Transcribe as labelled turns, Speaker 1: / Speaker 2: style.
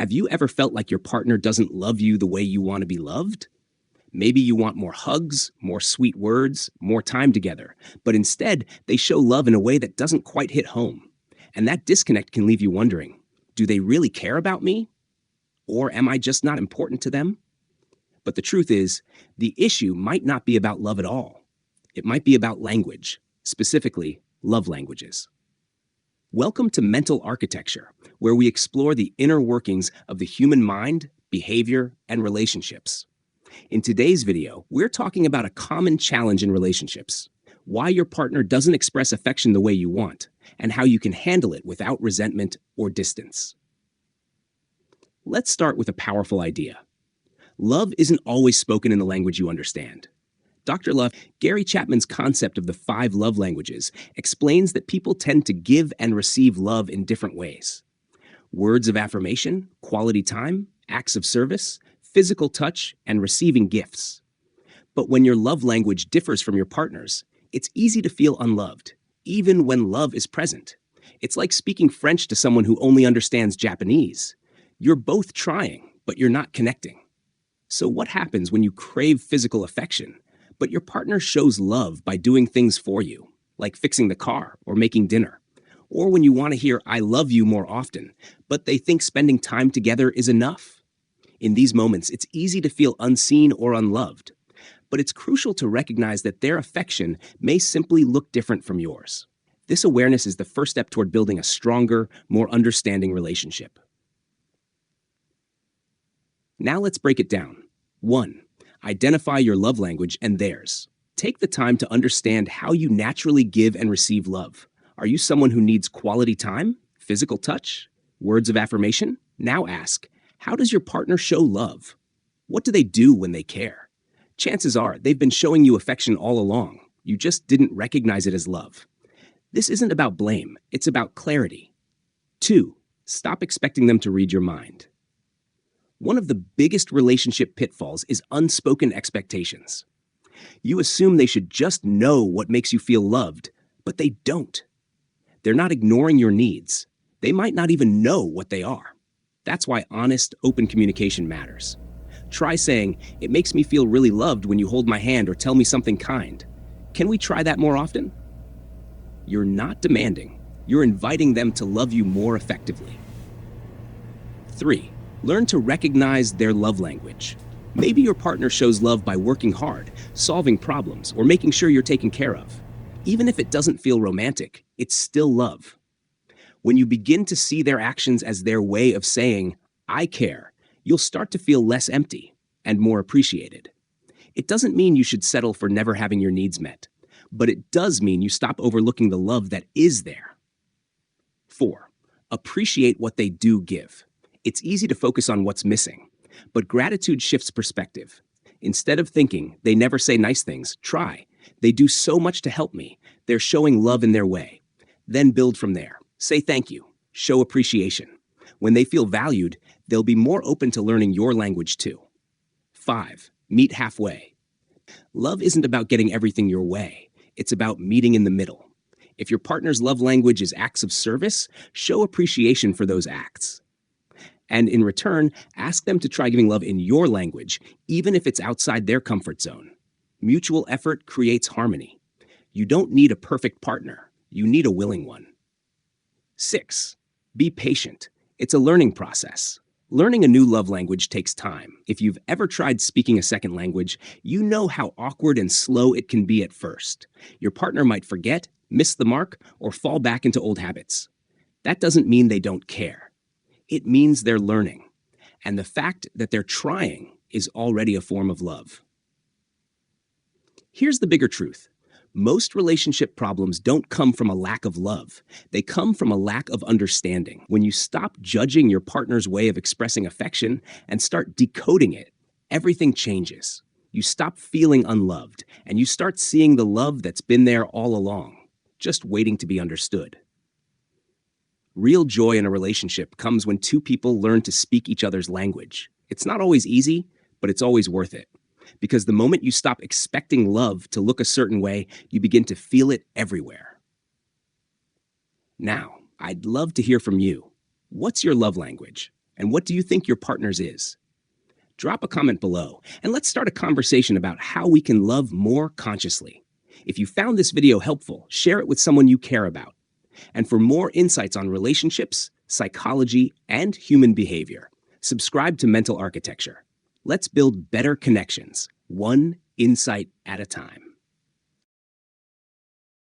Speaker 1: Have you ever felt like your partner doesn't love you the way you want to be loved? Maybe you want more hugs, more sweet words, more time together, but instead they show love in a way that doesn't quite hit home. And that disconnect can leave you wondering, do they really care about me? Or am I just not important to them? But the truth is, the issue might not be about love at all. It might be about language, specifically love languages. Welcome to Mental Architecture, where we explore the inner workings of the human mind, behavior, and relationships. In today's video, we're talking about a common challenge in relationships, why your partner doesn't express affection the way you want, and how you can handle it without resentment or distance. Let's start with a powerful idea. Love isn't always spoken in the language you understand. Dr. Love, Gary Chapman's concept of the 5 love languages explains that people tend to give and receive love in different ways. Words of affirmation, quality time, acts of service, physical touch, and receiving gifts. But when your love language differs from your partner's, it's easy to feel unloved, even when love is present. It's like speaking French to someone who only understands Japanese. You're both trying, but you're not connecting. So what happens when you crave physical affection, but your partner shows love by doing things for you, like fixing the car or making dinner? Or when you want to hear "I love you" more often, but they think spending time together is enough? In these moments, it's easy to feel unseen or unloved, but it's crucial to recognize that their affection may simply look different from yours. This awareness is the first step toward building a stronger, more understanding relationship. Now let's break it down. 1. Identify your love language and theirs. Take the time to understand how you naturally give and receive love. Are you someone who needs quality time, physical touch, words of affirmation? Now ask, how does your partner show love? What do they do when they care? Chances are they've been showing you affection all along. You just didn't recognize it as love. This isn't about blame, it's about clarity. 2. Stop expecting them to read your mind. One of the biggest relationship pitfalls is unspoken expectations. You assume they should just know what makes you feel loved, but they don't. They're not ignoring your needs. They might not even know what they are. That's why honest, open communication matters. Try saying, "It makes me feel really loved when you hold my hand or tell me something kind. Can we try that more often?" You're not demanding. You're inviting them to love you more effectively. 3. Learn to recognize their love language. Maybe your partner shows love by working hard, solving problems, or making sure you're taken care of. Even if it doesn't feel romantic, it's still love. When you begin to see their actions as their way of saying, "I care," you'll start to feel less empty and more appreciated. It doesn't mean you should settle for never having your needs met, but it does mean you stop overlooking the love that is there. 4. Appreciate what they do give. It's easy to focus on what's missing, but gratitude shifts perspective. Instead of thinking, "They never say nice things," try, "They do so much to help me. They're showing love in their way." Then build from there. Say thank you. Show appreciation. When they feel valued, they'll be more open to learning your language too. 5. Meet halfway. Love isn't about getting everything your way. It's about meeting in the middle. If your partner's love language is acts of service, show appreciation for those acts. And in return, ask them to try giving love in your language, even if it's outside their comfort zone. Mutual effort creates harmony. You don't need a perfect partner. You need a willing one. 6. Be patient. It's a learning process. Learning a new love language takes time. If you've ever tried speaking a second language, you know how awkward and slow it can be at first. Your partner might forget, miss the mark, or fall back into old habits. That doesn't mean they don't care. It means they're learning. And the fact that they're trying is already a form of love. Here's the bigger truth. Most relationship problems don't come from a lack of love. They come from a lack of understanding. When you stop judging your partner's way of expressing affection and start decoding it, everything changes. You stop feeling unloved, and you start seeing the love that's been there all along, just waiting to be understood. Real joy in a relationship comes when two people learn to speak each other's language. It's not always easy, but it's always worth it. Because the moment you stop expecting love to look a certain way, you begin to feel it everywhere. Now, I'd love to hear from you. What's your love language? And what do you think your partner's is? Drop a comment below, and let's start a conversation about how we can love more consciously. If you found this video helpful, share it with someone you care about. And for more insights on relationships, psychology, and human behavior, subscribe to Mental Architecture. Let's build better connections, one insight at a time.